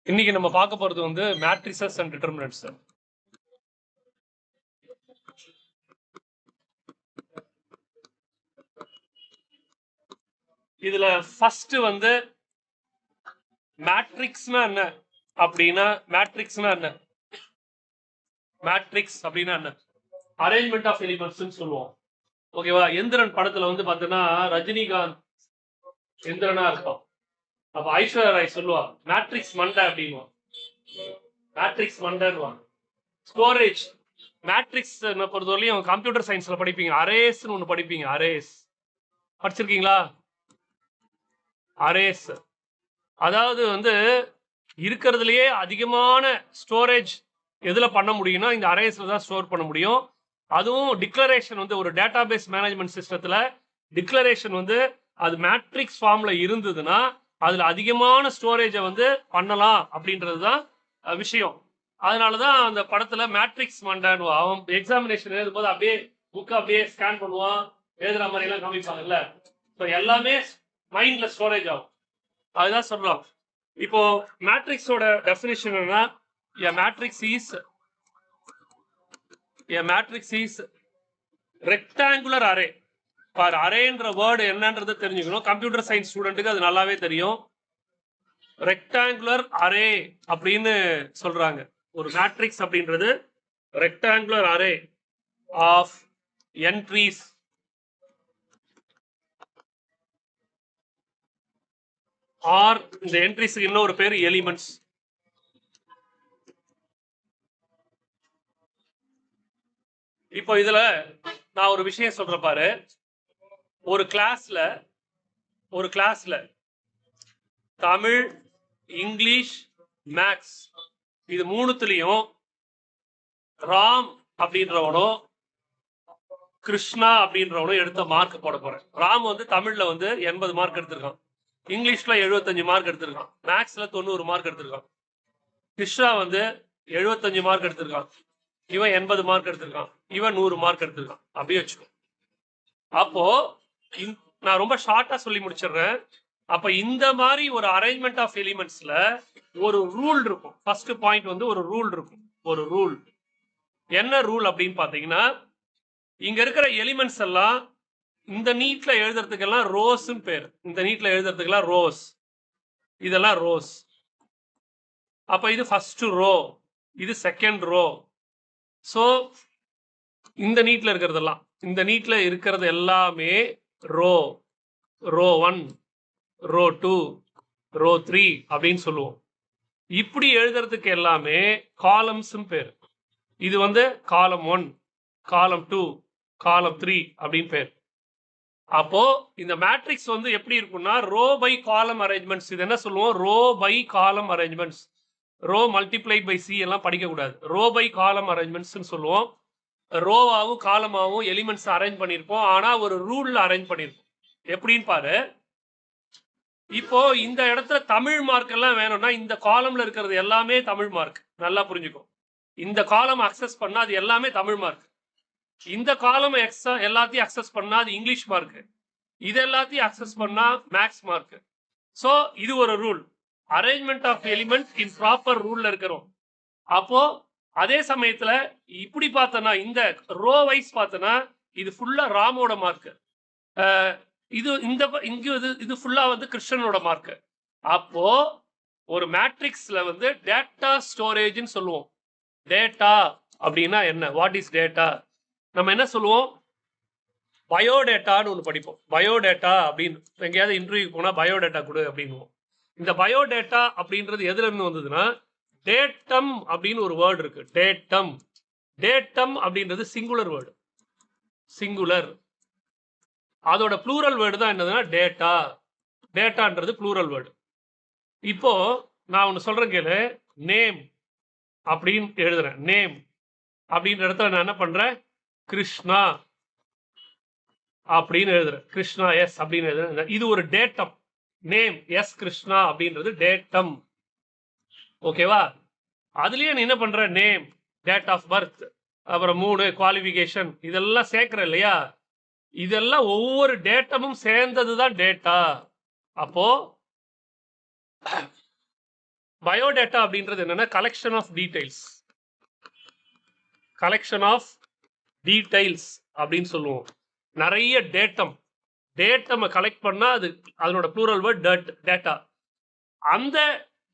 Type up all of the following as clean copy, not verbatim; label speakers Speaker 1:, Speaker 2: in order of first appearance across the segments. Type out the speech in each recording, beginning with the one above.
Speaker 1: இன்னைக்கு நம்ம பார்க்க போறது வந்து மேட்ரிசஸ் அண்ட் டிட்டர்மினன்ட்ஸ். இதுல ஃபர்ஸ்ட் வந்து மேட்ரிக்ஸ்னா என்ன அப்படின்னா, மேட்ரிக்ஸ்னா என்ன, மேட்ரிக்ஸ் அப்படின்னா என்ன, அரேஞ்ச்மெண்ட் ஆஃப் எலிமெண்ட்ஸ் சொல்லுவோம். ஓகேவா? எந்திரன் படத்துல வந்து பாத்தீங்கன்னா ரஜினிகாந்த் எந்திரனா இருக்கும். அப்ப ஐஸ்வர்யா ராய் சொல்லுவா மேட்ரிக்ஸ் மண்டை அப்படின்னு, மேட்ரிக்ஸ் மண்டைன்னு. ஸ்டோரேஜ் மேட்ரிக்ஸ் பொறுத்தவரையும் கம்ப்யூட்டர் சயின்ஸ்ல படிப்பீங்க, அரேஸ்னு ஒன்று படிப்பீங்க. அரேஸ் படிச்சிருக்கீங்களா? அரேஸ் அதாவது வந்து இருக்கிறதுலயே அதிகமான ஸ்டோரேஜ் எதுல பண்ண முடியும்னா இந்த அரேஸ்ல தான் ஸ்டோர் பண்ண முடியும். அதுவும் டிக்ளரேஷன் வந்து ஒரு டேட்டாபேஸ் மேனேஜ்மெண்ட் சிஸ்டத்துல டிக்ளரேஷன் வந்து அது மேட்ரிக்ஸ் ஃபார்ம்ல இருந்ததுன்னா அதுல அதிகமான ஸ்டோரேஜை வந்து பண்ணலாம் அப்படின்றது தான் விஷயம். அதனாலதான் அந்த படத்துல மேட்ரிக்ஸ் மண்டான்னு அவன் எக்ஸாமினேஷன் எழுதும்போது அப்படியே புக் அப்படியே ஸ்கேன் பண்ணுவான், எழுதுற மாதிரி எல்லாம் காமிப்பாங்கல்ல. எல்லாமே மைண்ட்ல ஸ்டோரேஜ் ஆகும். அதுதான் சொல்றோம். இப்போ மேட்ரிக்ஸோட டெஃபினிஷன் என்னன்னா, a matrix is rectangular array. பார், அரேன்ற வேர்டு என்னன்றது தெரிஞ்சுக்கணும். கம்ப்யூட்டர் சயின்ஸ் ஸ்டூடெண்ட்டுக்கு அது நல்லாவே தெரியும். ரெக்டாங்குலர் அரே அப்படின்னு சொல்றாங்க. ஒரு மேட்ரிக்ஸ் அப்படின்றது rectangular array of entries or இந்த என்ட்ரிஸ்க்கு இன்னொரு பேர் எலிமெண்ட்ஸ். இப்போ இதுல நான் ஒரு விஷயம் சொல்றேன் பாரு. ஒரு கிளாஸ்ல தமிழ், இங்கிலீஷ், மேக்ஸ் இது மூணுத்துலயும் ராம் அப்படின்றவனும் கிருஷ்ணா அப்படின்றவனும் எடுத்த மார்க் போட போறேன். ராம் வந்து தமிழ்ல வந்து 80 மார்க் எடுத்திருக்கான், இங்கிலீஷ்ல 75 மார்க் எடுத்திருக்கான், மேக்ஸ்ல 90 மார்க் எடுத்திருக்கான். கிருஷ்ணா வந்து 75 மார்க் எடுத்திருக்கான், இவன் 80 மார்க் எடுத்திருக்கான், இவன் 100 மார்க் எடுத்திருக்கான். அப்படியே வச்சுக்கோ. அப்போ நான் ரொம்ப ஷார்ட்டா சொல்லி முடிச்சிடுறேன். அப்ப இந்த மாதிரி ஒரு அரேஞ்ச்மெண்ட் ஆஃப் எலிமெண்ட்ஸ்ல ஒரு ரூல் இருக்கும். ஃபர்ஸ்ட் பாயிண்ட் வந்து ஒரு ரூல் இருக்கும். ஒரு ரூல் என்ன ரூல் அப்படின்னு பாத்தீங்கன்னா, இங்க இருக்கிற எலிமெண்ட்ஸ் எல்லாம் இந்த நீட்ல எழுதுறதுக்கெல்லாம் ரோஸ் பேர். இந்த நீட்ல எழுதுறதுக்கெல்லாம் ரோஸ், இதெல்லாம் ரோஸ். அப்ப இது ஃபர்ஸ்ட் ரோ, இது செகண்ட் ரோ. சோ இந்த நீட்ல இருக்கிறதெல்லாம், இந்த நீட்ல இருக்கிறது எல்லாமே ரோ, ரோ 1, ரோ 2, ரோ 3 அப்படின்னு சொல்லுவோம். இப்படி எழுதுறதுக்கு எல்லாமே காலம்ஸ் பேர். இது வந்து காலம் 1, காலம் 2, காலம் 3 அப்படின்னு பேர். அப்போ இந்த மேட்ரிக்ஸ் வந்து எப்படி இருக்கும்னா ரோ பை காலம் அரேஞ்ச்மெண்ட்ஸ். இது என்ன சொல்லுவோம்? Row by column arrangements. Row multiplied by C எல்லாம் படிக்க கூடாது. ரோ பை காலம் அரேஞ்ச்மெண்ட்ஸ் சொல்லுவோம். ரோவாவும் காலமாவும் எலிமெண்ட்ஸ் அரேஞ்ச் பண்ணிருப்போம், ஆனா ஒரு ரூல்ல அரேஞ்ச் பண்ணிருப்போம். எப்படின்னு பாரு. இப்போ இந்த இடத்துல தமிழ் மார்க் எல்லாம் வேணும்னா இந்த காலம்ல இருக்கிறது எல்லாமே தமிழ் மார்க். நல்லா புரிஞ்சுக்கும். இந்த காலம் அக்சஸ் பண்ணா அது எல்லாமே தமிழ் மார்க். இந்த காலம் எல்லாத்தையும் அக்சஸ் பண்ணா அது இங்கிலீஷ் மார்க். இது எல்லாத்தையும் அக்சஸ் பண்ணா மேக்ஸ் மார்க். சோ இது ஒரு rule. Arrangement of element in proper ரூல்ல இருக்கிறோம். அப்போ அதே சமயத்துல இப்படி பார்த்தனா இந்த ரோ வைஸ் பார்த்தனா இது ஃபுல்லா ராமோட மார்க், இது இந்த இது ஃபுல்லா வந்து கிருஷ்ணனோட மார்க். அப்போ ஒரு மேட்ரிக்ஸ்ல வந்து டேட்டா ஸ்டோரேஜ்னு சொல்லுவோம். டேட்டா அப்படின்னா என்ன? What is data? நம்ம என்ன சொல்லுவோம்? பயோடேட்டான்னு ஒன்று படிப்போம். பயோடேட்டா அப்படின்னு எங்கேயாவது இன்டர்வியூ போனா பயோடேட்டா கொடு அப்படின்னுவோம். இந்த பயோடேட்டா அப்படின்றது எதுல இருந்து வந்ததுன்னா டேட்டம் அப்படின்னு ஒரு வேர்டு இருக்கு. டேட்டம், டேட்டம் அப்படின்றது சிங்குலர் வேர்டு. சிங்குலர் அதோட ப்ளூரல் வேர்டு தான் என்னதுன்னா டேட்டா. டேட்டான்றது plural word. இப்போ நான் ஒன்று சொல்றேன் கேளு. நேம் அப்படின்னு எழுதுறேன். நேம் அப்படின்ற இடத்துல நான் என்ன பண்றேன்? கிருஷ்ணா அப்படின்னு எழுதுறேன். கிருஷ்ணா எஸ் அப்படின்னு எழுதுறேன். இது ஒரு டேட்டம். நேம் எஸ் கிருஷ்ணா அப்படின்றது டேட்டம். ஓகேவா? அதுலயே நீ என்ன பண்ற? நேம், டேட் ஆஃப் பர்த், அப்புறம் 3 குவாலிஃபிகேஷன் இதெல்லாம் சேர்க்கிற இல்லையா? இதெல்லாம் ஒவ்வொரு டேட்டமும் சேர்ந்ததுதான் டேட்டா. அப்போ பயோடேட்டா அப்படின்றது என்னன்னா collection of details. Collection of details அப்படின்னு சொல்லுவோம். நிறைய டேட்டம் கலெக்ட் பண்ணா அது அதனோட ப்ளூரல் வேர்ட் டேட்டா. அந்த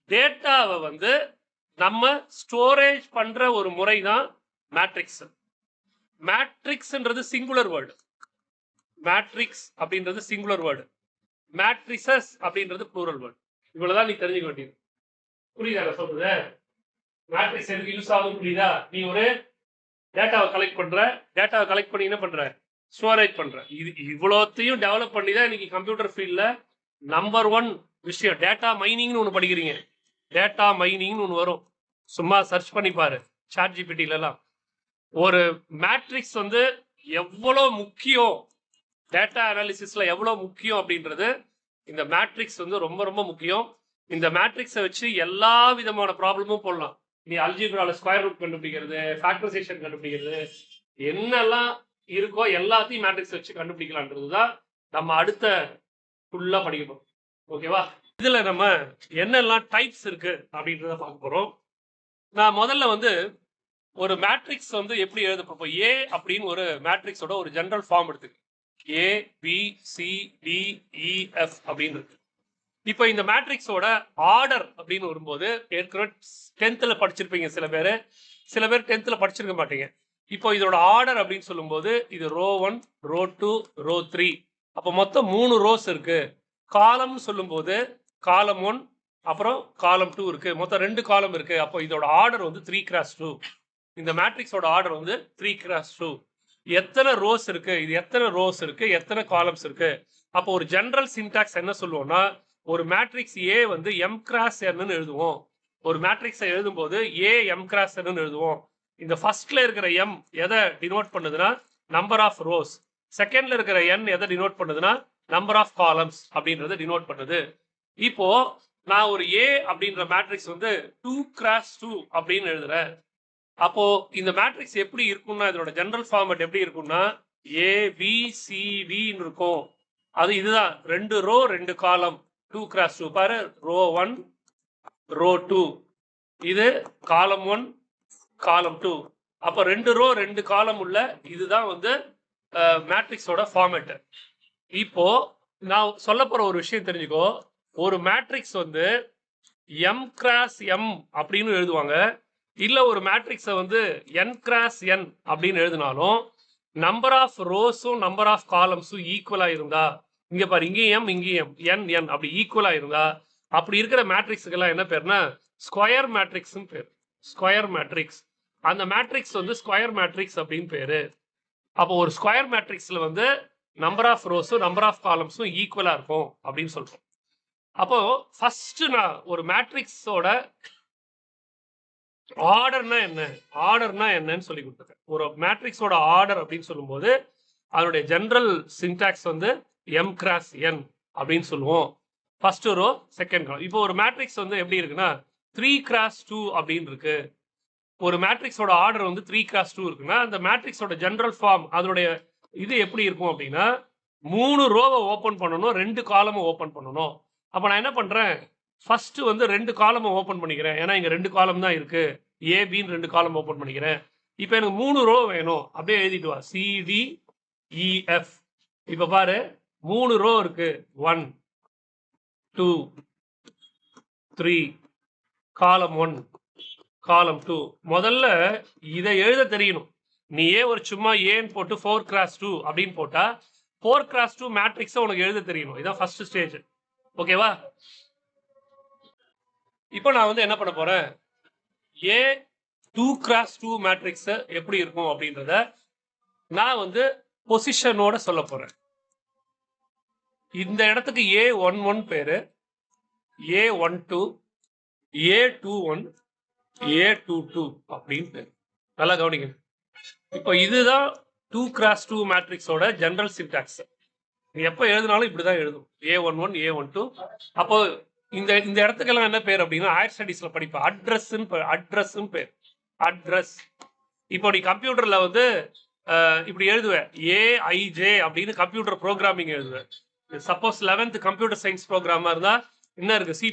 Speaker 1: டேட்டாவை வந்து நம்ம ஸ்டோரேஜ் பண்ற ஒரு முறை தான் மேட்ரிக்ஸ். மேட்ரிக்ஸ்ன்றது சிங்குலர் வேர்டு. மேட்ரிக்ஸ் அப்படின்றது சிங்குலர் வேர்டு. மேட்ரிசஸ் அப்படின்றது ப்ளூரல் வேர்டு. இவ்வளவுதான் நீ தெரிஞ்சுக்க வேண்டியது. புரியுதா சொல்றது? மேட்ரிக்ஸ் எதுக்கு யூஸ் ஆகும் புரியுதா? நீ ஒரு டேட்டாவை கலெக்ட் பண்ணி என்ன பண்ற? ஸ்டோரேஜ் பண்ற. இது இவ்வளோத்தையும் டெவலப் பண்ணி தான் இன்னைக்கு கம்ப்யூட்டர் ஃபீல்ட்ல நம்பர் 1 விஷயம் டேட்டா மைனிங்னு ஒன்று படிக்கிறீங்க. டேட்டா மைனிங்னு ஒன்று வரும், சும்மா சர்ச் பண்ணி பாரு சாட் ஜிபிடிலாம். ஒரு மேட்ரிக்ஸ் வந்து எவ்வளோ முக்கியம், டேட்டா அனாலிசிஸ்ல எவ்வளோ முக்கியம் அப்படின்றது இந்த மேட்ரிக்ஸ் வந்து ரொம்ப ரொம்ப முக்கியம். இந்த மேட்ரிக்ஸை வச்சு எல்லா விதமான ப்ராப்ளமும் போடலாம். நீ அல்ஜிப்ரால ஸ்கொயர் ரூட் கண்டுபிடிக்கிறது, ஃபேக்டரைசேஷன் கண்டுபிடிக்கிறது, என்னெல்லாம் இருக்கோ எல்லாத்தையும் மேட்ரிக்ஸ் வச்சு கண்டுபிடிக்கலான்றது தான் நம்ம அடுத்த ஃபுல்லா படிக்கணும். ஓகேவா? இதுல நம்ம என்னெல்லாம் டைப்ஸ் இருக்கு அப்படின்றத பார்க்க போறோம். நான் முதல்ல வந்து ஒரு மேட்ரிக்ஸ் வந்து எப்படி எழுத போறோம். ஏ அப்படின்னு ஒரு மேட்ரிக்ஸோட ஒரு ஜெனரல் ஃபார்ம் எடுத்துக்கு. A B C D E F அப்படின்னு இருக்கு. இப்போ இந்த மேட்ரிக்ஸோட ஆர்டர் அப்படின்னு வரும்போது ஏற்கனவே 10th படிச்சிருப்பீங்க சில பேர் 10th படிச்சிருக்க மாட்டீங்க. இப்போ இதோட ஆர்டர் அப்படின்னு சொல்லும்போது இது ரோ 1, ரோ 2, ரோ 3. அப்போ மொத்தம் 3 ரோஸ் இருக்கு. காலம் சொல்லும்போது காலம் 1 அப்புறம் காலம் 2 இருக்கு. மொத்தம் 2 காலம் இருக்கு. அப்போ இதோட ஆர்டர் வந்து 3x2. இந்த மேட்ரிக்ஸோட ஆர்டர் வந்து 3x2. எத்தனை ரோஸ் இருக்கு, இது எத்தனை ரோஸ் இருக்கு, எத்தனை காலம்ஸ் இருக்கு. அப்போ ஒரு ஜெனரல் சின்டாக்ஸ் என்ன சொல்லுவோம்னா, ஒரு மேட்ரிக்ஸ் ஏ வந்து m கிராஸ் n எழுதுவோம். ஒரு மேட்ரிக்ஸை எழுதும் போது ஏ m கிராஸ் n எழுதுவோம். இந்த ஃபர்ஸ்ட்ல இருக்கிற m எதை டினோட் பண்ணுதுன்னா நம்பர் ஆஃப் ரோஸ், செகண்ட்ல இருக்கிற n எதை டினோட் பண்ணுதுன்னா நம்பர் ஆஃப் காலம்ஸ் அப்படின்றத டினோட் பண்ணுது. இப்போ நான் ஒரு ஏ அப்படின்ற மேட்ரிக்ஸ் வந்து 2x2 அப்படின்னு எழுதுறேன். அப்போ இந்த மேட்ரிக்ஸ் எப்படி இருக்கும்னா இதோட ஜெனரல் ஃபார்மேட் எப்படி இருக்கும்னா ABCD இருக்கும். அது இதுதான் 2 ரோ 2 காலம் 2x2. பாரு, ரோ 1 ரோ 2, இது காலம் 1 காலம் 2. அப்போ 2 ரோ 2 காலம் உள்ள இதுதான் வந்து மேட்ரிக்ஸோட ஃபார்மேட். இப்போ நான் சொல்ல போற ஒரு விஷயம் தெரிஞ்சுக்கோ. ஒரு மேட்ரிக்ஸ் வந்து m கிராஸ் m அப்படின்னு எழுதுவாங்க. இல்ல ஒரு மேட்ரிக்ஸை வந்து n கிராஸ் n அப்படின்னு எழுதினாலும் நம்பர் ஆஃப் ரோஸும் நம்பர் ஆஃப் காலம்ஸும் ஈக்குவலா இருந்தா, இங்க பாரு இங்கேயும் இங்கேயும் n அப்படி ஈக்குவலா இருந்தா அப்படி இருக்கிற மேட்ரிக்ஸுக்கெல்லாம் என்ன பேர்னா ஸ்கொயர் மேட்ரிக்ஸ் பேர். Square matrix. அந்த மேட்ரிக்ஸ் வந்து ஸ்கொயர் மேட்ரிக்ஸ் அப்படின்னு பேரு. அப்போ ஒரு ஸ்கொயர் மேட்ரிக்ஸ்ல வந்து நம்பர் ஆஃப் ரோஸும் நம்பர் ஆஃப் காலம்ஸும் ஈக்குவலா இருக்கும் அப்படின்னு சொல்றோம். அப்போ ஃபர்ஸ்ட் நான் ஒரு மேட்ரிக்ஸோட ஆர்டர்னா என்னன்னு சொல்லி கொடுத்துருக்கேன். ஒரு மேட்ரிக்ஸோட ஆர்டர் அப்படின்னு சொல்லும்போது அதனுடைய ஜெனரல் சின்டாக்ஸ் வந்து m கிராஸ் n அப்படின்னு சொல்லுவோம். First row second row. இப்போ ஒரு மேட்ரிக்ஸ் வந்து எப்படி இருக்குன்னா 3x2 அப்படின்னு இருக்கு. ஒரு மேட்ரிக்ஸோட ஆர்டர் வந்து 3x2 இருக்குன்னா அந்த மேட்ரிக்ஸோட ஜெனரல் ஃபார்ம் அதனுடைய இது எப்படி இருக்கும் அப்படின்னா 3 ரோவை ஓபன் பண்ணணும், 2 காலமை ஓபன் பண்ணணும். அப்ப நான் என்ன பண்றேன், ஃபர்ஸ்ட் வந்து 2 காலம் ஓபன் பண்ணிக்கிறேன். ஏன்னா இங்க 2 காலம் தான் இருக்கு. ஏபின்னு 2 காலம் ஓபன் பண்ணிக்கிறேன். இப்போ எனக்கு 3 ரோ வேணும். அப்படியே எழுதிட்டு வா, CDEF. இப்ப பாரு 3 ரோ இருக்கு. 1 2 3 காலம் 1 காலம் 2. முதல்ல இதை எழுத தெரியணும். நீ ஒரு சும்மா ஏன்னு போட்டு 4x2 அப்படின்னு போட்டா 4x2 மேட்ரிக்ஸை உனக்கு எழுத தெரியணும். இதான் ஃபர்ஸ்ட் ஸ்டேஜ். ஓகேவா? இப்போ நான் வந்து என்ன பண்ண போறேன், ஏ 2x2 மேட்ரிக்ஸ் எப்படி இருக்கும் அப்படின்றத நான் வந்து பொசிஷனோட சொல்ல போறேன். இந்த இடத்துக்கு A11 பேரு, A12, A21, A22 அப்படின்னு பேரு. நல்லா கவனிங்க. இப்போ இதுதான் 2x2 மேட்ரிக்ஸோட ஜெனரல் சின்டாக்ஸ். நீ எப்போ எழுதினாலும் இப்படிதான் எழுதும், A11 A12. அப்போ இந்த இந்த இடத்துக்கெல்லாம் என்ன பேர் அப்படின்னா ஹையர் ஸ்டடீஸ்ல படிப்பேன் அட்ரஸ் பேர். அட்ரஸ். இப்போ நீ கம்ப்யூட்டர்ல வந்து இப்படி எழுதுவேன் AIJ அப்படின்னு கம்ப்யூட்டர் ப்ரோக்ராமிங் எழுதுவேன். சப்போஸ் 11th கம்ப்யூட்டர் சயின்ஸ் ப்ரோக்ராமா இருந்தா என்ன இருக்கு, C++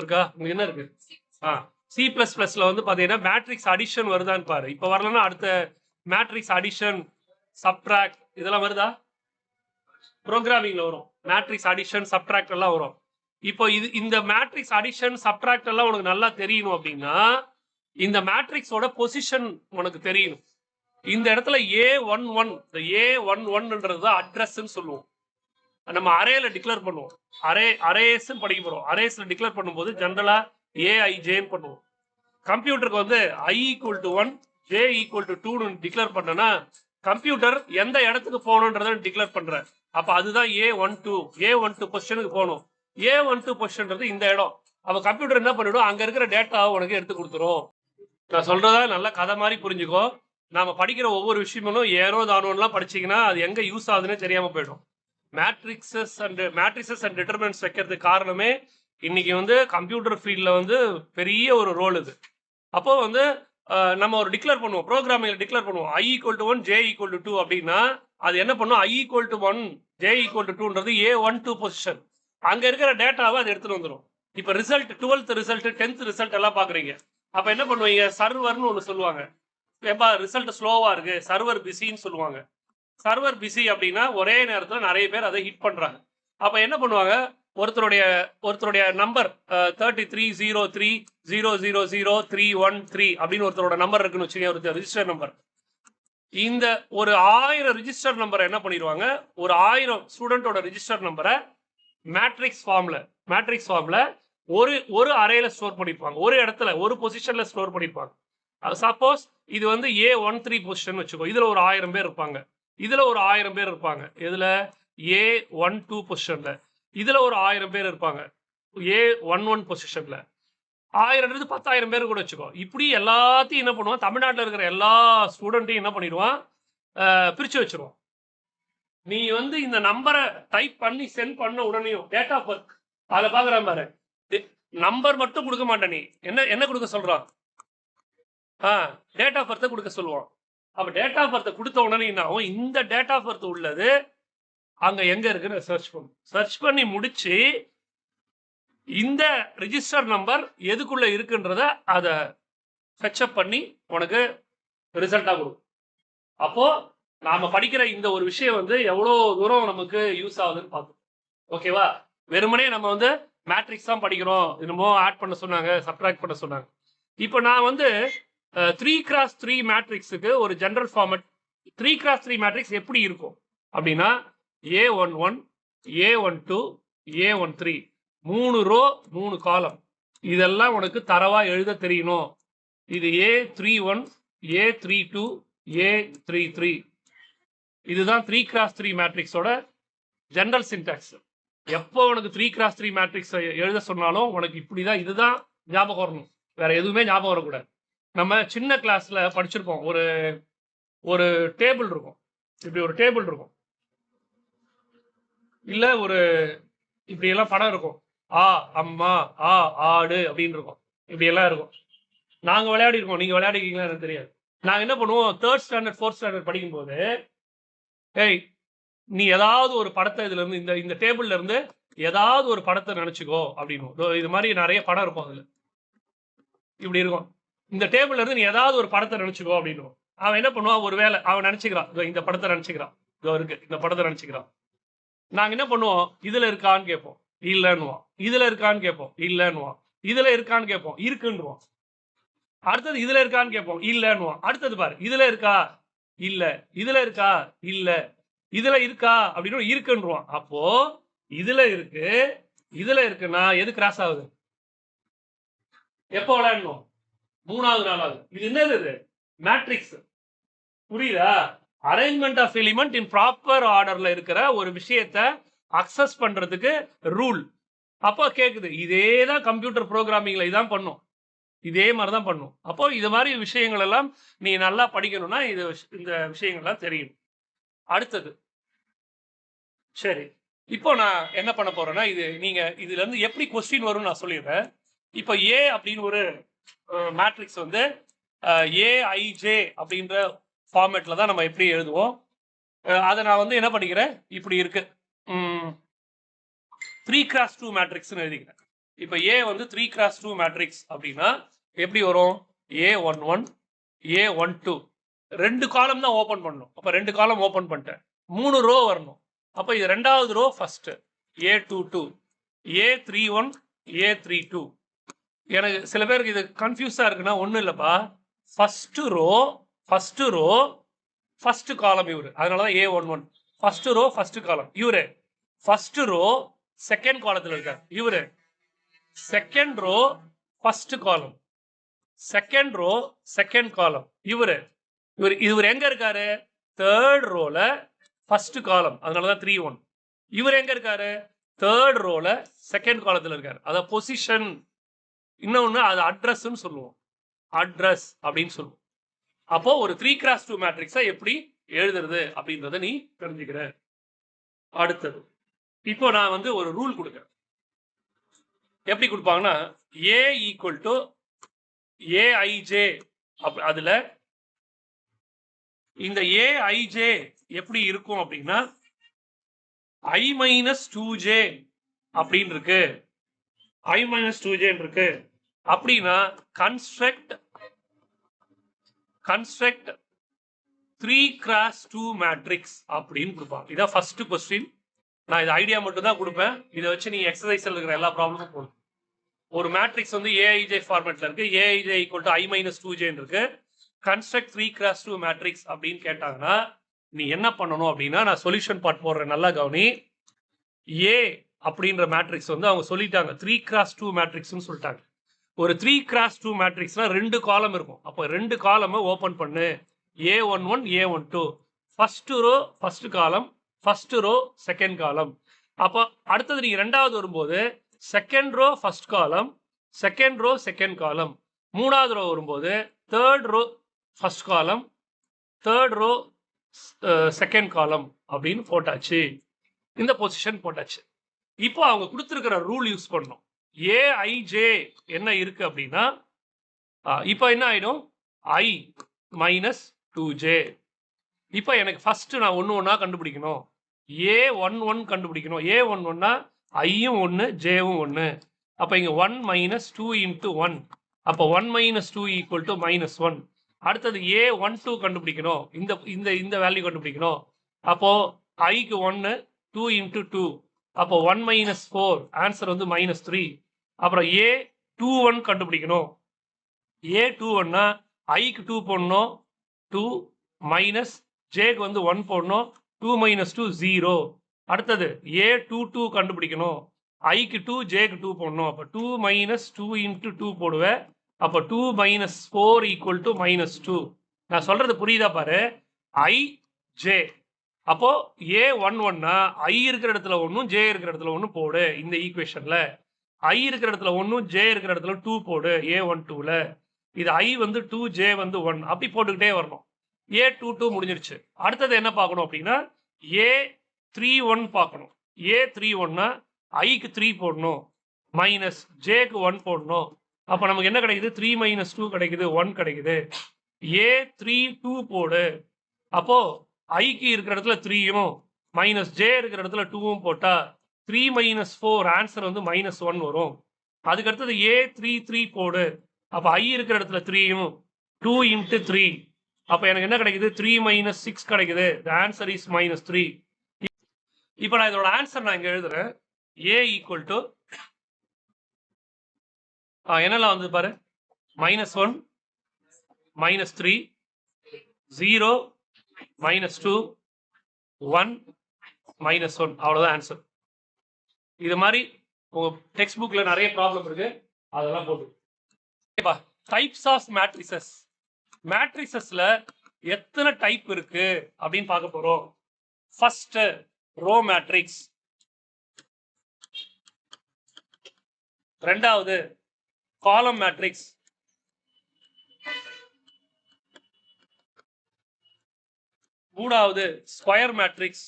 Speaker 1: இருக்கா, உங்களுக்கு என்ன இருக்கு, சி பிளஸ் பிளஸ்ல வந்து பாத்தீங்கன்னா மேட்ரிக்ஸ் அடிஷன் வருதான்னு பாரு. இப்ப வரலன்னா அடுத்த மேட்ரிக்ஸ் அடிஷன், சப்ட்ராக்ட் இதெல்லாம் வருதா? ப்ரோக்ராமிங்ல வரும். மேட்ரிக்ஸ் அடிஷன், சப்ட்ராக்ட் எல்லாம் வரும். இப்போ இந்த மேட்ரிக்ஸ் அடிஷன், சப்ட்ராக்ட் எல்லாம் உனக்கு நல்லா தெரியணும் அப்படின்னா இந்த மேட்ரிக்ஸோட பொசிஷன் உனக்கு தெரியணும். இந்த இடத்துல A11, இந்த A11ன்றது தான் அட்ரஸ்ன்னு சொல்லுவோம். நம்ம அரேல டிக்ளேர் பண்ணுவோம். அரேஸ் படிக்க போறோம். அரேஸ்ல டிக்ளேர் பண்ணும்போது ஜெனரலா ஏஐஜேன்னு பண்ணுவோம். கம்ப்யூட்டருக்கு வந்து I = 1, J = 2ன்னு டிக்ளேர் பண்ணனா கம்ப்யூட்டர் எந்த இடத்துக்கு போகணுன்றத டிக்ளேர் பண்ற. அப்ப அதுதான் A12 பொசிஷனுக்கு போகணும். A12 பொசிஷன்றது இந்த இடம். அப்ப கம்ப்யூட்டர் என்ன பண்ணிடும், அங்க இருக்கிற டேட்டாவை உனக்கு எடுத்து கொடுத்துரும். நான் சொல்றதா நல்லா கதை மாதிரி புரிஞ்சுக்கோ. நாம படிக்கிற ஒவ்வொரு விஷயமும் ஏனோ தானோலாம் படிச்சீங்கன்னா அது எங்க யூஸ் ஆகுதுன்னு தெரியாம போயிடும். மேட்ரிக்ஸஸ் அண்ட் டிட்டர்மினன்ட்ஸ் வைக்கிறதுக்கு காரணமே இன்னைக்கு வந்து கம்ப்யூட்டர் ஃபீல்ட்ல வந்து பெரிய ஒரு ரோல் இது. அப்போ வந்து நம்ம ஒரு டிக்ளேர் பண்ணுவோம், ப்ரோக்ராமிங்ல டிக்ளேர் பண்ணுவோம் I = 1, J = 2 அப்படின்னா அது என்ன பண்ணும், I = 1, J = 2ன்றது A12 பொசிஷன். அங்க இருக்கிற டேட்டாவை அது எடுத்துட்டு வந்துடும். இப்ப result 12th result 10th result எல்லாம் பாக்குறீங்க. அப்ப என்ன பண்ணுவீங்க, சர்வர்னு ஒண்ணு சொல்லுவாங்க. ஏப்பா ரிசல்ட் ஸ்லோவா இருக்கு, சர்வர் பிஸின்னு சொல்லுவாங்க. சர்வர் பிஸி அப்படின்னா ஒரே நேரத்துல நிறைய பேர் அதை ஹிட் பண்றாங்க. அப்ப என்ன பண்ணுவாங்க, ஒருத்தருடைய நம்பர் 3303000313 அப்படின்னு ஒருத்தரோட நம்பர் இருக்குன்னு வச்சுக்கோங்க, ஒரு ரிஜிஸ்டர் நம்பர். இந்த ஒரு 1000 ரிஜிஸ்டர் நம்பரை என்ன பண்ணிடுவாங்க, ஒரு 1000 ஸ்டூடெண்டோட ரிஜிஸ்டர் நம்பரை மேட்ரிக்ஸ் ஃபார்ம்ல ஒரு அரேல ஸ்டோர் பண்ணிருப்பாங்க. ஒரு இடத்துல ஒரு பொசிஷன்ல ஸ்டோர் பண்ணிருப்பாங்க. சப்போஸ் இது வந்து A13 பொசிஷன் வச்சுக்கோ. இதுல ஒரு 1000 பேர் இருப்பாங்க, இதுல ஒரு 1000 பேர் இருப்பாங்க. இதுல A12 பொசிஷன்ல இதுல ஒரு 1000 பேர் இருப்பாங்க. A11 பொசிஷன்ல 1000 10,000 பேர் கூட வச்சுக்கோ. இப்படி எல்லாத்தையும் என்ன பண்ணுவான், தமிழ்நாட்டில் இருக்கிற எல்லா ஸ்டூடெண்ட்டையும் என்ன பண்ணிடுவான், பிரிச்சு வச்சிருவான். நீ வந்து இந்த நம்பரை டைப் பண்ணி சென்ட் பண்ண உடனேயும் டேட் ஆஃப் பர்த் அதில் பாக்குற பாரு, நம்பர் மட்டும் கொடுக்க மாட்டேன். நீ என்ன கொடுக்க சொல்றான், டேட் ஆஃப் பர்த்தை கொடுக்க சொல்லுவான். அப்ப டேட் ஆஃப் பர்த்தை கொடுத்த உடனே என்ன ஆகும், இந்த டேட் ஆஃப் பர்த் உள்ளது அங்க எங்க இருக்குன்னு சர்ச் பண்ணி முடிச்சு இந்த ரிஜிஸ்டர் நம்பர் எதுக்குள்ள இருக்குன்றத அதை ஃபெட்சப் பண்ணி உனக்கு ரிசல்ட்டா கொடுக்கும். அப்போ நாம படிக்கிற இந்த ஒரு விஷயம் வந்து எவ்வளவு தூரம் நமக்கு யூஸ் ஆகுதுன்னு பார்த்தோம். ஓகேவா? வெறுமனே நம்ம வந்து மேட்ரிக்ஸ் தான் படிக்கிறோம், என்னமோ ஆட் பண்ண சொன்னாங்க, சப்ட்ராக்ட் பண்ண சொன்னாங்க. இப்போ நான் வந்து 3x3 மேட்ரிக்ஸுக்கு ஒரு ஜெனரல் ஃபார்மட் 3x3 மேட்ரிக்ஸ் எப்படி இருக்கும் அப்படின்னா A11, A12, A13 3 ரோ 3 காலம். இதெல்லாம் உனக்கு தரவா எழுத தெரியணும். இது A31, A32, A33. இதுதான் 3x3 மேட்ரிக்ஸோட ஜெனரல் சின்டாக்ஸ். எப்போ உனக்கு 3x3 மேட்ரிக்ஸ் எழுத சொன்னாலும் உனக்கு இப்படிதான், இதுதான் ஞாபகம் வரணும், வேற எதுவுமே ஞாபகம் வரக்கூடாது. நம்ம சின்ன கிளாஸ்ல படிச்சிருப்போம், ஒரு டேபிள் இருக்கும், இப்படி ஒரு டேபிள் இருக்கும், இல்ல ஒரு இப்படி எல்லாம் படம் இருக்கும், அம்மா ஆடு அப்படின்னு இருக்கும், இப்படி எல்லாம் இருக்கும். நாங்க விளையாடி இருக்கோம், நீங்க விளையாடிருக்கீங்களா எனக்கு தெரியாது. நாங்க என்ன பண்ணுவோம், 3rd ஸ்டாண்டர்ட் 4th ஸ்டாண்டர்ட் படிக்கும் போது, ஏய் நீ ஏதாவது ஒரு படத்தை இதுல இருந்து இந்த டேபிள்ல இருந்து ஏதாவது ஒரு படத்தை நினைச்சுக்கோ அப்படின்னு. இது மாதிரி நிறைய படம் இருக்கும், அதுல இப்படி இருக்கும். இந்த டேபிள்ல இருந்து நீ ஏதாவது ஒரு படத்தை நினைச்சுக்கோ அப்படின்னு. அவன் என்ன பண்ணுவான், ஒருவேளை அவன் நினைச்சுக்கிறான், இந்த படத்தை நினைச்சுக்கிறான், இருக்கு இந்த படத்தை நினைச்சுக்கிறான். நாங்க என்ன பண்ணுவோம், இதுல இருக்கான்னு கேட்போம், இல்லன்னுவான். இதுல இருக்கான்னு கேட்போம், இல்லன்னுவான். இதுல இருக்கான்னு கேட்போம், இருக்குன்னுவான். அடுத்தது இதுல இருக்கான்னு கேட்போம், இல்லன்னுவான். அடுத்தது பாரு, இதுல இருக்கா, இல்ல. இதுல இருக்கா, இல்ல. இதுல இருக்கா அப்படின்னு இருக்குன்னுவான். அப்போ இதுல இருக்குன்னா எது கிராஸ் ஆகுது, எப்போ விளையாடணும், 3வது நாள் ஆகுது. இது என்னது, மேட்ரிக்ஸ். புரியுதா? Arrangement of element in proper ஆர்டர்ல இருக்கிற ஒரு விஷயத்தை அக்சஸ் பண்றதுக்கு ரூல். அப்போ கேக்குது, இதேதான் கம்ப்யூட்டர் ப்ரோக்ராமிங்ல இதான் பண்ணும், இதே மாதிரிதான் பண்ணும். அப்போ இது மாதிரி விஷயங்கள் எல்லாம் நீ நல்லா படிக்கணும்னா இந்த விஷயங்கள்லாம் தெரியும். அடுத்தது சரி, இப்போ நான் என்ன பண்ண போறேன்னா, நீங்க இதுல இருந்து எப்படி கொஸ்டின் வரும் நான் சொல்லிடுறேன். இப்போ ஏ அப்படின்னு ஒரு மேட்ரிக்ஸ் வந்து ஏஐஜே அப்படின்ற ஃபார்மேட்ல தான் நம்ம எப்படி எழுதுவோம். அதை நான் வந்து என்ன பண்ணிக்கிறேன், இப்படி இருக்கு 3x2 மேட்ரிக்ஸ்னு எழுதிக்கிறேன். இப்ப ஏ வந்து 3x2 மேட்ரிக்ஸ் அப்படின்னா எப்படி வரும்? A11 A12 ரெண்டு காலம் தான் ஓபன் பண்ணணும். அப்ப ரெண்டு காலம் ஓபன் பண்ணிட்டேன். 3 ரோ வரணும். அப்ப இது ரெண்டாவது row first A22 A31 A32. எனக்கு சில பேருக்கு இது கன்ஃபியூஸா இருக்குன்னா ஒண்ணும் இல்லப்பா. ஃபர்ஸ்ட் ரோ ஃபர்ஸ்ட் காலம் இவரு, அதனாலதான் A11 ஃபர்ஸ்ட் ரோ ஃபர்ஸ்ட் காலம் இவரு. ஃபர்ஸ்ட் ரோ செகண்ட் காலத்துல இருக்காரு இவரு. Second row first column, second row second column இவரு. இவர் எங்க இருக்காரு? தேர்ட் ரோல ஃபர்ஸ்ட் காலம், அதனாலதான் 3-1. இவர் எங்க இருக்காரு? தேர்ட் ரோல செகண்ட் காலத்துல இருக்காரு. அத பொசிஷன். இன்னொன்னு அது அட்ரஸ்ன்னு சொல்லுவோம். அட்ரஸ் அப்படின்னு சொல்லுவோம். அப்போ ஒரு 3x2 மேட்ரிக்ஸை எப்படி எழுதுறது அப்படின்றத நீ தெரிஞ்சுக்கிற. அடுத்தது இப்போ நான் வந்து ஒரு ரூல் கொடுக்குறேன். எப்படி கொடுப்பாங்கன்னா A ஈக்குவல் டு AIJ. அதுல இந்த AIJ எப்படி இருக்கும் அப்படின்னா I-2J அப்படின்னு இருக்கு. I-2J இருக்கு அப்படின்னா கன்ஸ்ட்ரக்ட் 3x2 மேட்ரிக்ஸ் அப்படின்னு கொடுப்பாங்க. இதான் ஃபர்ஸ்ட் கொஸ்டின். நான் இது ஐடியா மட்டும் தான் கொடுப்பேன். இதை வச்சு நீ எக்ஸசைஸ்ல இருக்கிற எல்லா ப்ராப்ளமும் போடும். ஒரு மேட்ரிக்ஸ் வந்து AIJ ஃபார்மேட்ல இருக்கு. AIJ ஈக்குவல் டு I-2J இருக்கு. கன்ஸ்ட்ரக்ட் 3x2 மேட்ரிக்ஸ் அப்படின்னு கேட்டாங்கன்னா நீ என்ன பண்ணணும் அப்படின்னா, நான் சொல்யூஷன் பார்ட் போடுறேன், நல்லா கவனி. A அப்படின்ற மேட்ரிக்ஸ் வந்து அவங்க சொல்லிட்டாங்க 3x2 மேட்ரிக்ஸ்னு சொல்லிட்டாங்க. ஒரு 3x2 மேட்ரிக்ஸ்னா ரெண்டு காலம் இருக்கும். அப்போ ரெண்டு காலம் ஓபன் பண்ணு. A11 A12 first row first column, first row second column. அப்போ அடுத்தது நீங்க ரெண்டாவது வரும்போது second row first column, second row second column. மூணாவது ரோ வரும்போது third row first column, third row second column அப்படின்னு போட்டாச்சு. இந்த பொசிஷன் போட்டாச்சு. இப்போ அவங்க கொடுத்துருக்கிற ரூல் யூஸ் பண்ணணும். AIJ என்ன இருக்கு அப்படின்னா இப்போ என்ன ஆயிடும்? I-2J. இப்போ எனக்கு ஃபர்ஸ்ட் நான் ஒன்னா கண்டுபிடிக்கணும். A11 கண்டுபிடிக்கணும். A11னா ஐயும் 1 ஜேவும் 1. அப்ப இங்க 1 - 2 × 1. அப்ப 1 - 2 = -1. அடுத்தது A12 கண்டுபிடிக்கணும். இந்த இந்த இந்த வேல்யூ கண்டுபிடிக்கணும். அப்போ ஐக்கு 1 2 × 2. அப்போ 1 - 4 ஆன்சர் வந்து -3. அப்புறம் A21 கண்டுபிடிக்கணும். A21னா ஐக்கு 2 போடணும், 2 மைனஸ் ஜேக்கு வந்து 1 போடணும், 2 - 2 0. அடுத்தது A22 கண்டுபிடிக்கணும். ஐக்கு 2 ஜேக்கு 2 போடணும். அப்போ 2 - 2 × 2 போடுவேன். அப்போ 2 - 4 = -2. நான் சொல்றது புரியுதா பாரு? IJ. அப்போ A11னா ஐ இருக்கிற இடத்துல ஒன்னும் ஜே இருக்கிற இடத்துல ஒன்னும் போடு. இந்த ஈக்குவேஷன்ல ஐ இருக்கிற இடத்துல ஒன்னும் ஜே இருக்கிற இடத்துல 2 போடு. A12ல இது ஐ வந்து 2 ஜே வந்து 1 அப்படி போட்டுக்கிட்டே வரணும். A22 முடிஞ்சிருச்சு. அடுத்தது என்ன பார்க்கணும் அப்படின்னா A31 பார்க்கணும். A31னா ஐக்கு 3 போடணும், மைனஸ் ஜேக்கு 1 போடணும். அப்ப நமக்கு என்ன கிடைக்குது? 3 - 2 கிடைக்குது, 1 கிடைக்குது. A32 போடு. அப்போ ஐக்கு இருக்கிற இடத்துல 3யும் மைனஸ் ஜே இருக்கிற இடத்துல 2வும் போட்டா 3 - 4 ஆன்சர் வந்து -1 வரும். அதுக்கு அடுத்தது A33 போடு. அப்ப ஐ இருக்கிற இடத்துல 3யும் 2 × 3. அப்ப எனக்கு என்ன கிடைக்குது? 3 - 6 கிடைக்குது. the answer is -3. இப்போ நான் இதோட ஆன்சர் நான் இங்க எழுதுறேன். A = என்னெல்லாம் வந்து பாரு, -1 -3 0 -2 1 -1. அவ்வளவுதான் ஆன்சர். இது மாதிரி உங்க டெக்ஸ்ட் புக்ல நிறைய ப்ராப்ளம் இருக்கு, அதெல்லாம் போட்டு. Types of matrices. மேட்ரிசஸ்ல எத்தனை டைப் இருக்கு அப்படின்னு பார்க்க போறோம். ஃபர்ஸ்ட் ரோ மேட்ரிக்ஸ், ரெண்டாவது காலம் மேட்ரிக்ஸ், மூணாவது ஸ்கொயர் மேட்ரிக்ஸ்.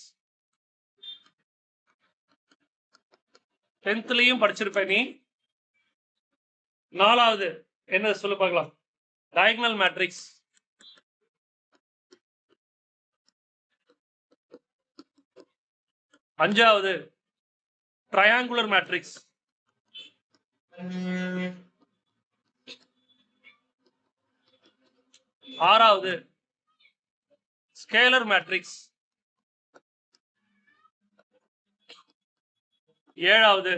Speaker 1: 10th படிச்சிருப்ப நீ. நாலாவது என்ன சொல்ல பார்க்கலாம்? Diagonal matrix. அஞ்சாவது ட்ரையாங்குலர் மேட்ரிக்ஸ். ஆறாவது ஸ்கேலர் மேட்ரிக்ஸ். ஏழாவது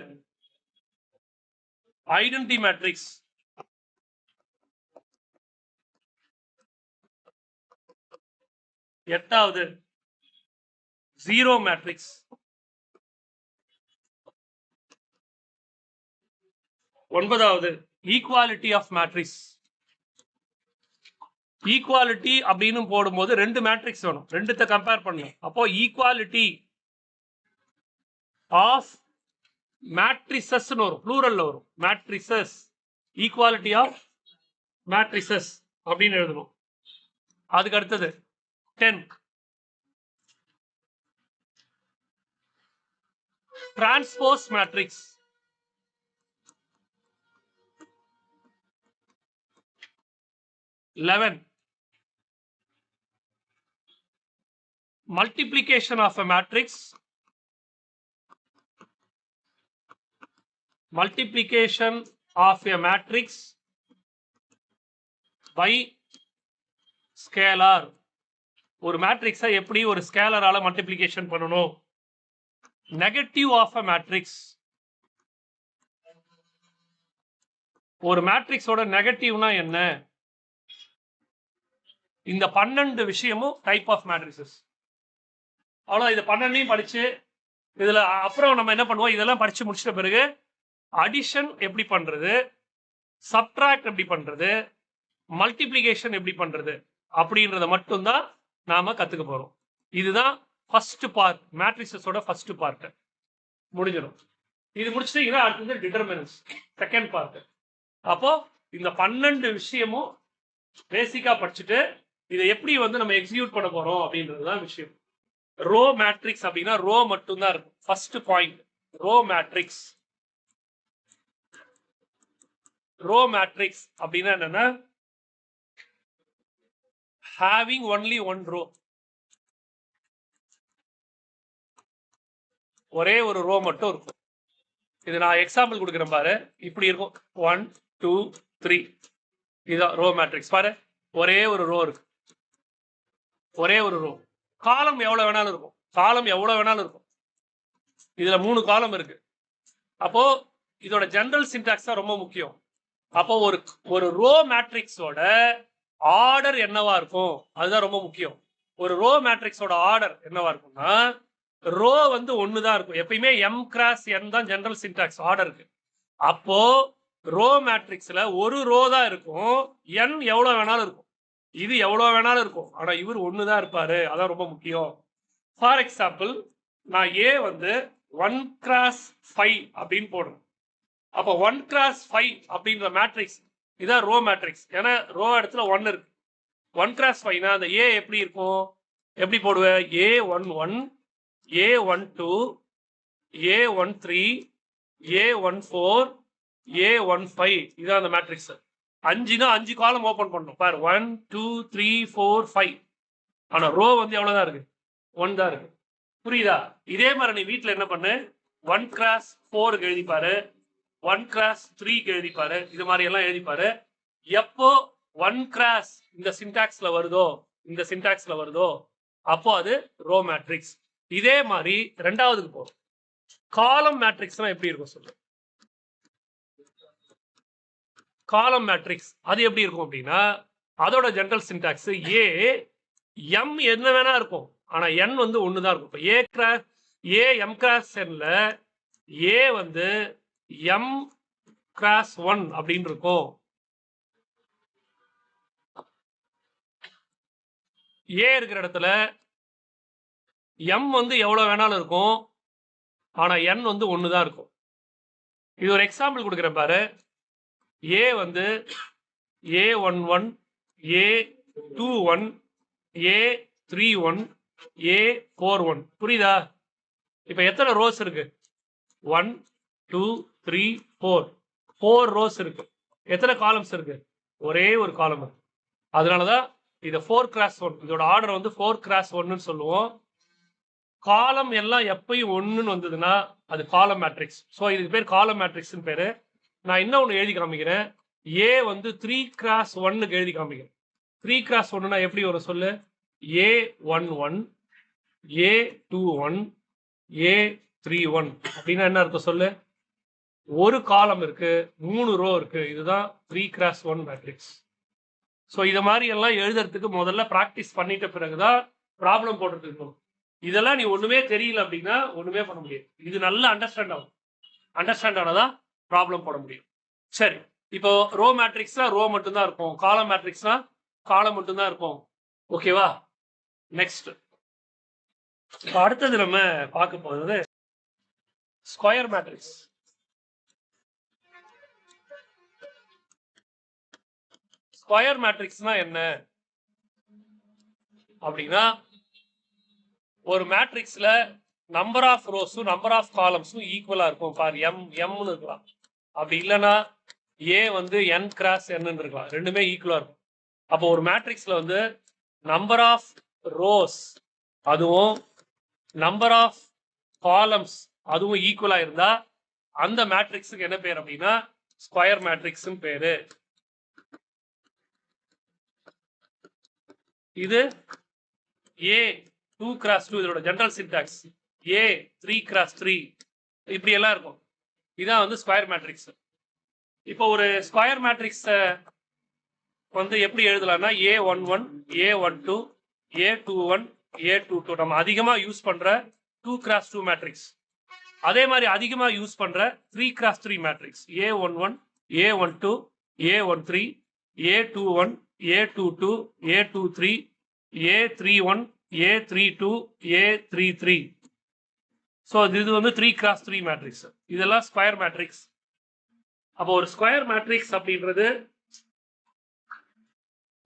Speaker 1: ஐடென்டிட்டி மேட்ரிக்ஸ். எட்டாவது ஜீரோ மேட்ரிக்ஸ். ஒன்பதாவது ஈக்குவாலிட்டி ஆஃப் மேட்ரிக்ஸ். ஈக்குவாலிட்டி அப்படின்னு போடும்போது ரெண்டு மேட்ரிக்ஸ் வேணும், ரெண்டுத்தை கம்பேர் பண்ணணும். அப்போ ஈக்குவாலிட்டி ஆஃப் மேட்ரிசஸ் வரும், ப்ளூரல்ல வரும். மேட்ரிசஸ், ஈக்குவாலிட்டி ஆஃப் மேட்ரிசஸ் அப்படின்னு எழுதணும். அதுக்கு அடுத்தது 10 transpose matrix. 11 multiplication of a matrix. Multiplication of a matrix by scalar. ஒரு மேட்ரிக்ஸை எப்படி ஒரு ஸ்கேலரால மல்டிப்ளிகேஷன் பண்ணணும். Negative of a matrix. ஒரு மேட்ரிக்ஸோட நெகட்டிவ்னா என்ன? இந்த 12 விஷயமும் டைப் ஆஃப் மேட்ரிசஸ். அவ்வளோ இது 12 படிச்சு இதுல அப்புறம் நம்ம என்ன பண்ணுவோம், இதெல்லாம் படிச்சு முடிச்சிட்ட பிறகு அடிஷன் எப்படி பண்றது, சப்ட்ராக்ட் எப்படி பண்றது, மல்டிப்ளிகேஷன் எப்படி பண்றது அப்படின்றத மட்டும்தான் நாம கத்துக்க போறோம். இதுதான் ஃபர்ஸ்ட் பார்ட், மேட்ரிசஸோட ஃபர்ஸ்ட் பார்ட் முடிஞ்சிடும். இது முடிச்சிட்டீங்கன்னா அடுத்தது டிட்டர்மினன்ட்ஸ், செகண்ட் பார்ட். அப்போ இந்த 12 விஷயமும் பேசிக்கா படிச்சுட்டு இதை எப்படி நம்ம எக்ஸிக்யூட் பண்ண போறோம் அப்படின்றதுதான் விஷயம். ரோ மேட்ரிக்ஸ் அப்படின்னா ரோ மட்டும்தான் இருக்கும். First point row matrix. Row matrix அப்படின்னா என்னன்னா having only one row. ஒரே ஒரு ரோ மட்டும் இருக்கும். இது நான் எக்ஸாம்பிள் கொடுக்குறேன் பாரு. இப்படி இருக்கும் 1 2 3. இதுதான் ரோ மேட்ரிக்ஸ். பாரு, ஒரே ஒரு ரோ இருக்கு, ஒரே ஒரு ரோ. காலம் எவ்வளவு வேணாலும் இருக்கும், காலம் எவ்வளவு வேணாலும் இருக்கும். இதுல 3 காலம் இருக்கு. அப்போ இதோட ஜெனரல் சின்டாக்ஸ் தான் ரொம்ப முக்கியம். அப்போ ஒரு ரோ மேட்ரிக்ஸோட ஆர்டர் என்னவா இருக்கும் அதுதான் ரொம்ப முக்கியம். ஒரு ரோ மேட்ரிக்ஸோட ஆர்டர் என்னவா இருக்கும்னா ரோ ஒண்ணுதான் இருக்கும். எப்பயுமே m கிராஸ் n தான் ஜெனரல் சின்டாக்ஸ் ஆர்டருக்கு. அப்போ ரோ மேட்ரிக்ஸ்ல ஒரு ரோ தான் இருக்கும், n எவ்வளவு வேணாலும் இருக்கும், இது எவ்வளவு வேணாலும் இருக்கும். ஆனா இவர் ஒண்ணுதான் இருப்பாரு, அதான் ரொம்ப முக்கியம். ஃபார் எக்ஸாம்பிள் நான் ஏ 1 கிராஸ் 5 அப்படின்னு போடுறேன். அப்போ 1 கிராஸ் 5 அப்படின்ற மேட்ரிக்ஸ் இதான் ரோ மேட்ரிக்ஸ். ஏன்னா ரோ இடத்துல 1 இருக்கு. 1 கிராஸ் 5னா அந்த ஏ எப்படி இருக்கும், எப்படி போடுவேன், A11 A12 A13 A14 A15. இதான் அந்த மேட்ரிக்ஸ். 5னா 5 காலம் ஓபன் பண்ணணும். பாரு 1 2 3 4 5. ஆனா ரோ எவ்வளவுதான் இருக்கு, 1 தான் இருக்கு. புரியுதா? இதே மாதிரி நீ வீட்டுல என்ன பண்ணு, 1 கிராஸ் 4 எழுதிப்பாரு, 1 கிராஸ் 3 எழுதிப்பாரு, இது மாதிரி எல்லாம் எழுதிப்பாரு. எப்போ 1 கிராஸ் இந்த சின்டாக்ஸ்ல வருதோ, இந்த சின்டாக்ஸ்ல வருதோ அப்போ அது ரோ மேட்ரிக்ஸ். இதே மாதிரி ரெண்டாவதுக்கு போறோம். காலம் மேட்ரிக்ஸ்னா எப்படி இருக்கும் சொல்லு. காலம் மேட்ரிக்ஸ் அது எப்படி இருக்கும் அப்படின்னா அதோட ஜெனரல் சின்டாக்ஸ் ஏ எம் என்ன வேணா இருக்கும், ஆனா n ஒண்ணுதான் இருக்கும். இப்போ ஏ எம் கிராஸ் nல ஏ m கிராஸ் 1 அப்படின்னு இருக்கும். ஏ இருக்கிற இடத்துல m எவ்வளவு வேணாலும் இருக்கும், ஆனா n ஒண்ணுதான் இருக்கும். இது ஒரு எக்ஸாம்பிள் கொடுக்குறேன் பாரு. ஏ A11 A21 A31 A41. புரியுதா? இப்ப எத்தனை ரோஸ் இருக்கு, 1 2 3 4 ரோஸ் இருக்கு. எத்தனை காலம்ஸ் இருக்கு, ஒரே ஒரு காலம் இருக்கு. அதனாலதான் இத 4 கிராஸ் 1, இதோட ஆர்டர் 4 கிராஸ் 1 சொல்லுவோம். காலம் எல்லாம் எப்பயும் 1 வந்ததுன்னா அது காலம் மேட்ரிக்ஸ். சோ இதுக்கு பேர் காலம் மேட்ரிக்ஸ் பேரு. நான் இன்னொன்னு எழுதி காமிக்கிறேன். ஏ வந்து 3x1 எழுதி காமிக்கிறேன். 3x1 எப்படி வரும் சொல்லு? A11 A21 A31 அப்படின்னா என்ன அர்த்தம் சொல்லு? ஒரு காலம் இருக்கு, 3 ரோ இருக்கு. இதுதான் 3x1 மேட்ரிக்ஸ். ஸோ இதை மாதிரி எல்லாம் எழுதுறதுக்கு முதல்ல ப்ராக்டிஸ் பண்ணிட்ட பிறகுதான் ப்ராப்ளம் போடுறதுக்கு. இதெல்லாம் நீ ஒண்ணுமே தெரியல அப்படின்னா ஒண்ணுமே பண்ண முடியாது. இது நல்லா அண்டர்ஸ்டாண்ட் ஆகும். அண்டர்ஸ்டாண்ட் ஆனதான் ப்ராப்ளம் போட முடியும். சரி, இப்போ ரோ மேட்ரிக்ஸ்னா ரோ மட்டும்தான் இருக்கும், காலம் மேட்ரிக்ஸ்னா காலம் மட்டும்தான் இருக்கும். ஓகேவா? நெக்ஸ்ட் அடுத்தது நம்ம பார்க்க போறது ஸ்கொயர் மேட்ரிக்ஸ். ஸ்கொயர் மேட்ரிக்ஸ்னா என்ன அப்படின்னா, ஒரு மேட்ரிக்ஸ்ல நம்பர் ஆஃப் ரோஸும் நம்பர் ஆஃப் காலம்ஸும் ஈக்குவலா இருக்கும். பாரு, எம்னு இருக்கலாம். அப்படி இல்லைன்னா ஏ வந்து n கிராஸ் n இருக்கலாம். ரெண்டுமே ஈக்குவலா இருக்கும். அப்போ ஒரு மேட்ரிக்ஸ்ல வந்து நம்பர் ஆஃப் ரோஸ் அதுவும் நம்பர் ஆஃப் காலம்ஸ் அதுவும் ஈக்குவலா இருந்தா அந்த மேட்ரிக்ஸுக்கு என்ன பேர் அப்படின்னா ஸ்கொயர் மேட்ரிக்ஸ் பேரு. இது ஏ 2x2 இதோட ஜெனரல் சின்டாக்ஸ். ஏ 3x3 இப்படி எல்லாம் இருக்கும். இதான் வந்து ஸ்கொயர் மேட்ரிக்ஸ். இப்போ ஒரு ஸ்கொயர் மேட்ரிக்ஸ் வந்து எப்படி எழுதலாம்னா A11 A12 A21 A22 நம்ம அதிகமா யூஸ் பண்ற 2x2 மேட்ரிக்ஸ். அதே மாதிரி அதிகமா யூஸ் பண்ற 3x3 matrix A11 A12 A13 A21 A22 A23 A31 A32 A33. So இது வந்து 3x3 மேட்ரிக்ஸ். இதெல்லாம் ஸ்கொயர் மேட்ரிக்ஸ். அப்போ ஒரு ஸ்கொயர் மேட்ரிக்ஸ் அப்படின்றது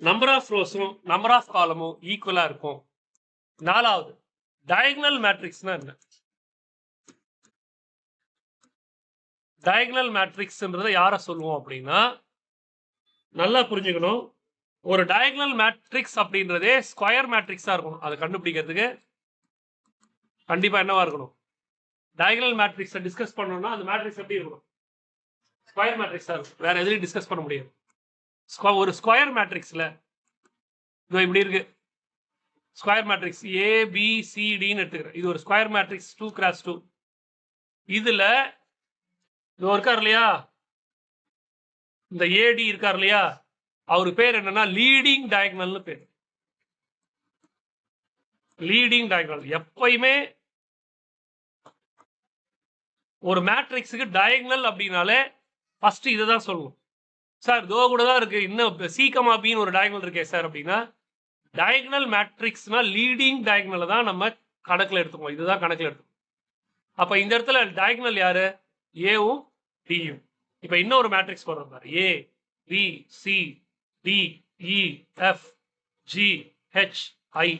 Speaker 1: நம்பர் ஆஃப் ரோஸும் நம்பர் ஆஃப் காலமும் ஈக்குவலா இருக்கும். நாலாவது டயகனல் மேட்ரிக்ஸ்னா என்ன? டயகனல் மேட்ரிக்ஸ்ன்றதை யாரை சொல்லுவோம் அப்படின்னா, நல்லா புரிஞ்சுக்கணும். ஒரு டயகனல் மேட்ரிக்ஸ் அப்படின்றதே ஸ்கொயர் மேட்ரிக்ஸா இருக்கும். அதை கண்டுபிடிக்கிறதுக்கு கண்டிப்பா என்னவா இருக்கணும்? டயகனல் மேட்ரிக்ஸை டிஸ்கஸ் பண்ணணும்னா அந்த மேட்ரிக்ஸ் எப்படி இருக்கணும்? ஸ்கொயர் மேட்ரிக்ஸா இருக்கும். வேற எதுலையும் டிஸ்கஸ் பண்ண முடியாது. ஒரு ஸ்கொயர் மேட்ரிக்ஸ்ல இப்படி இருக்கு. ஸ்கொயர் மேட்ரிக்ஸ் ABCDன்னு எடுத்துக்கிறேன். இது ஒரு ஸ்கொயர் மேட்ரிக்ஸ் 2x2. இதுல இது இருக்கார் இல்லையா, இந்த AD இருக்கார் இல்லையா, அவரு பேர் என்னன்னா லீடிங் டயகனல்னு பேர். Leading diagonal. எப்பயுமே ஒரு மேட்ரிக்ஸுக்கு டயகனல் அப்படின்னாலே ஃபர்ஸ்ட் இதை தான் சொல்லணும். சார் இதோ கூட தான் இருக்கு, இன்னும் சீக்கமா பின்னு ஒரு டயகனல் இருக்கே சார் அப்படின்னா, டயகனல் மேட்ரிக்ஸ்னா லீடிங் டயகனல் தான் நம்ம கணக்குல எடுத்துக்கோம். இதுதான் கணக்குல எடுத்துக்கோம். அப்ப இந்த இடத்துல டயகனல் யாரு? ஏவும் டியும். இப்ப இன்னொரு மேட்ரிக்ஸ் போடுறோம் பாரு. A B C D E F G H I.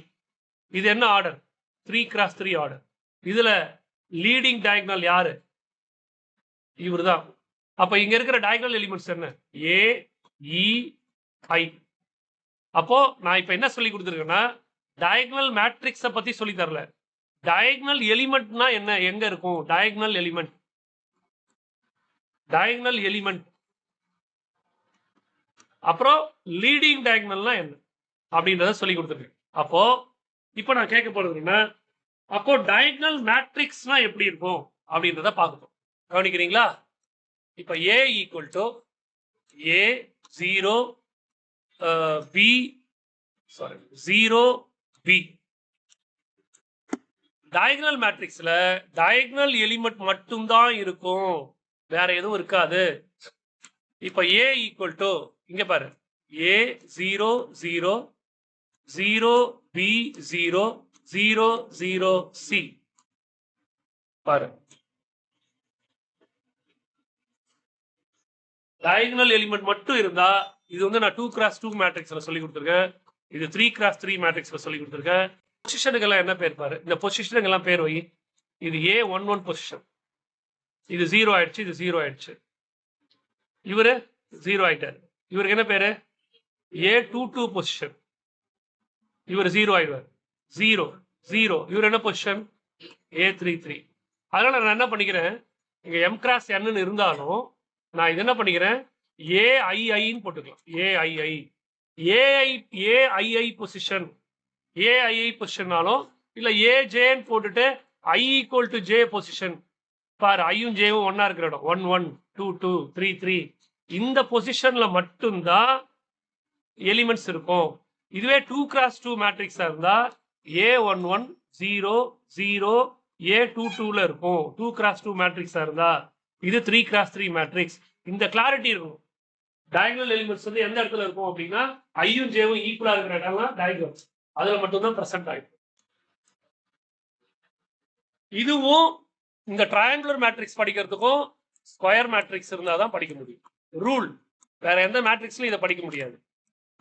Speaker 1: இது என்ன ஆர்டர்? 3x3 order. இதுல லீடிங் டயகனல் யாரு? இவருதான். அப்ப இங்க இருக்கிற டயகனல் எலிமெண்ட்ஸ் என்ன? A E I. அப்போ நான் இப்ப என்ன சொல்லி கொடுத்துருக்கேன்னா டயகனல் மேட்ரிக்ஸ பத்தி சொல்லி தரல. டயகனல் எலிமெண்ட்னா என்ன, எங்க இருக்கும்? Diagonal element. Diagonal element. அப்புறம் லீடிங் டயகனல்னா என்ன அப்படின்றத சொல்லி கொடுத்துருக்கேன். அப்போ இப்போ நான் கேட்க போறது என்ன, அப்போ டயகனல் மேட்ரிக்ஸ்னா எப்படி இருக்கும் அப்படின்றத பார்க்கணும். கவனிக்கிறீங்களா? இப்ப A equal to A0 B 0 B. Diagonal மேட்ரிக்ஸ்ல டயகனல் எலிமெண்ட் மட்டும் தான் இருக்கும், வேற எதுவும் இருக்காது. இப்ப A ஈக்குவல் டு இங்க பாரு A0 0 0 B 0 0 0 C. பாரு, டயகனல் எலிமெண்ட் மட்டும் இருந்தா இது வந்து நான் 2x2 மேட்ரிக்ஸ்ல சொல்லி கொடுத்துருக்கேன். இது 3x3 மேட்ரிக்ஸ்ல சொல்லி கொடுத்துருக்கேன். பொசிஷனுக்கு எல்லாம் என்ன பேர் பாரு. இந்த பொசிஷனுக்கு எல்லாம் பேர் வை. இது A11 பொசிஷன். இது 0 ஆயிடுச்சு, இது 0 ஆயிடுச்சு. இவரு 0 ஆயிட்டாரு. இவருக்கு என்ன பேரு? A22 position. இவர் 0 ஆயிடுவார். 0 0. இவர் என்ன பொசிஷன்? A33. அதனால நான் என்ன பண்ணிக்கிறேன், இங்க M x N இருந்தாலும் நான் இது என்ன பண்ணிக்கிறேன், ஏஐஐன்னு போட்டுக்கலாம். ஏஐஐ ஏஐஐ பொசிஷன், ஏஐஐ பொசிஷன்னாலும் இல்ல ஏஜேன்னு போட்டுட்டு I equal to J position. பாரு, ஐயும் ஜேவும் ஒன்னா இருக்கிற இடம் 1 1 2 2 3 3 இந்த பொசிஷன்ல மட்டும்தான் எலிமெண்ட்ஸ் இருக்கும். இதுவே 2x2 மேட்ரிக்ஸா இருந்தா A11 0 0 A22ல இருக்கும். 2x2 மேட்ரிக்ஸா இருந்தா இது 3x3 மேட்ரிக்ஸ். இந்த கிளாரிட்டி இருக்கும். டயகனல் எலிமெண்ட்ஸ் வந்து எந்த இடத்துல இருக்கும் அப்படின்னா ஐயும் ஜேவும் ஈக்குவலா இருக்கிற இடம்லாம் டயகனல், அதுல மட்டும்தான் பிரசன்ட் ஆகும். இதுவும் இந்த ட்ரையாங்குலர் மேட்ரிக்ஸ் படிக்கிறதுக்கும் ஸ்கொயர் மேட்ரிக்ஸ் இருந்தா தான் படிக்க முடியும். ரூல், வேற எந்த மேட்ரிக்ஸ்லயும் இதை படிக்க முடியாது.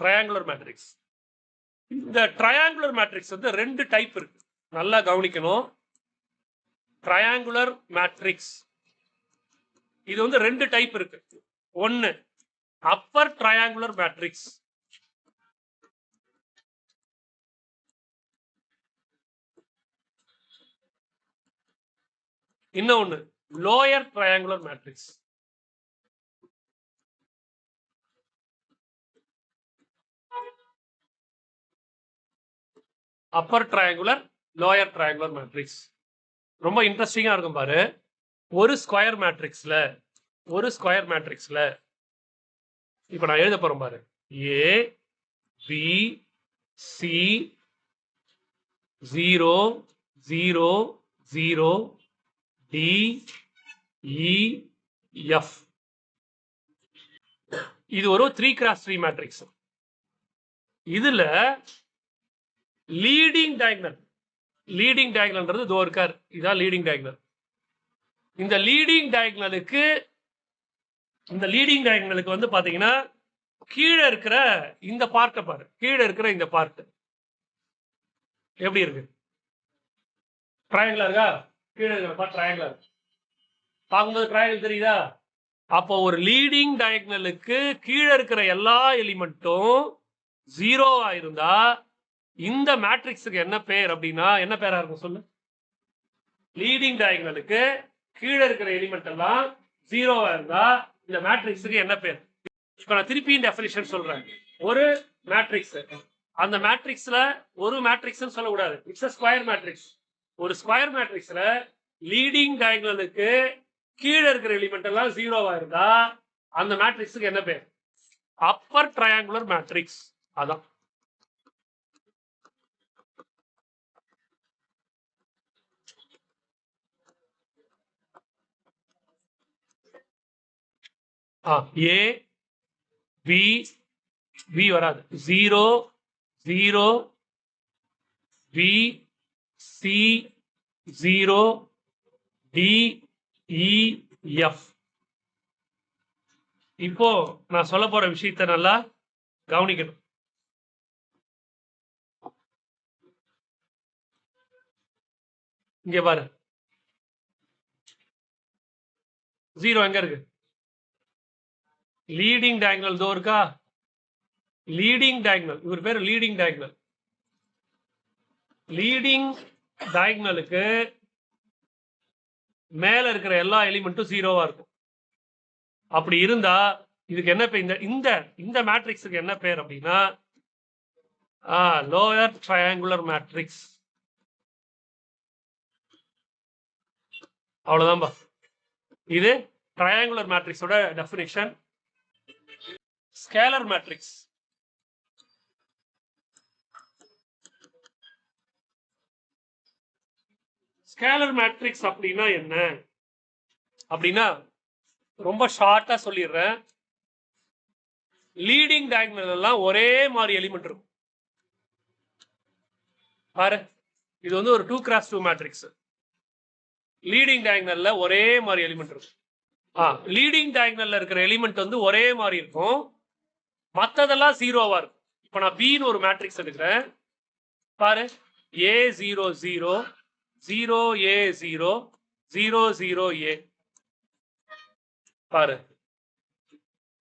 Speaker 1: Triangular matrix. இந்த ட்ரையாங்குலர் மேட்ரிக்ஸ் வந்து 2 டைப் இருக்கு, நல்லா கவனிக்கணும். ட்ரையாங்குலர் மேட்ரிக்ஸ் இது வந்து 2 டைப் இருக்கு. ஒன்னு அப்பர் ட்ரையாங்குலர் மேட்ரிக்ஸ், இன்னொன்னு lower triangular matrix. Upper triangular, lower triangular matrix ரொம்ப இன்ட்ரெஸ்டிங்கா இருக்கும் பாரு. ஒரு ஸ்கொயர் மேட்ரிக்ஸ்ல இப்ப நான் எழுத போறேன் பாரு. A B C 0 0 0 D E F. இது ஒரு 3x3 மேட்ரிக்ஸ். இதுல லீடிங் டயகனல்ன்றது இதோ இருக்கார், இதான் லீடிங் டயகனல். இந்த லீடிங் டயகனலுக்கு வந்து பாத்தீங்கன்னா கீழே இருக்கிற இந்த பார்ட்டை பாரு. கீழே இருக்கிற இந்த பார்ட் எப்படி இருக்கு? ட்ரையாங்கிளா இருக்கா? கீழே இருக்கிற பார்ட் ட்ரையாங்கிளா இருக்கு. பார்க்கும்போது ட்ரையாங்கிள் தெரியுதா? அப்போ ஒரு லீடிங் டயகனலுக்கு கீழே இருக்கிற எல்லா எலிமெண்ட்டும் 0வா இருந்தா இந்த மேட்ரிக்ஸுக்கு என்ன பேர் அப்படின்னா என்ன பேரா இருக்கும் சொல்லு? லீடிங் டயகனலுக்கு கீழே இருக்கிற எலிமெண்ட் எல்லாம் 0வா இருந்தா இந்த மேட்ரிக்ஸுக்கு என்ன பேர்? இப்ப நான் திருப்பி டெஃபினிஷன் சொல்றேன். ஒரு மேட்ரிக்ஸ், அந்த மேட்ரிக்ஸ்ல ஒரு மேட்ரிக்ஸ் சொல்லக்கூடாது, இட்ஸ் ஸ்கொயர் மேட்ரிக்ஸ். ஒரு ஸ்கொயர் மேட்ரிக்ஸ்ல லீடிங் டயகனலுக்கு கீழே இருக்கிற எலிமெண்ட் எல்லாம் 0வா இருந்தா அந்த மேட்ரிக்ஸுக்கு என்ன பேர்? Upper triangular matrix. அதான் ஏ பி பி வராது, 0 0 B C 0 D E F. இப்போ நான் சொல்ல போற விஷயத்தை நல்லா கவனிக்கணும். இங்க பாரு, 0 எங்க இருக்கு? லீடிங் டயகனல் தோ இருக்கா? லீடிங் டயகனல், இவர் பேர் லீடிங் டயகனல். லீடிங் டயகனலுக்கு மேல இருக்கிற எல்லா எலிமெண்ட்டும் 0வா இருக்கும். அப்படி இருந்தா இதுக்கு என்ன பேர்? இந்த மேட்ரிக்ஸுக்கு என்ன பேர் அப்படின்னா லோயர் ட்ரையாங்குலர் மேட்ரிக்ஸ். அவ்வளவுதான்பா. இது ட்ரையாங்குலர் மேட்ரிக்ஸோட definition. Scalar matrix, scalar matrix அப்படின்னா என்ன அப்படின்னா ரொம்ப ஷார்ட்டா சொல்லிடுறேன். லீடிங் டயகனல் எல்லாம் ஒரே மாதிரி எலிமெண்ட் இருக்கும் பாரு. இது வந்து ஒரு 2x2 மேட்ரிக்ஸ். லீடிங் டயகனல்ல ஒரே மாதிரி எலிமெண்ட் இருக்கும். லீடிங் டயகனல்ல இருக்கிற எலிமெண்ட் வந்து ஒரே மாதிரி இருக்கும், மற்றதெல்லாம் 0வா இருக்கும். இப்ப நான் பின்னு ஒரு மேட்ரிக்ஸ் எடுக்கிறேன் பாரு. A0 0 0 A 0 0 0 A பாரு.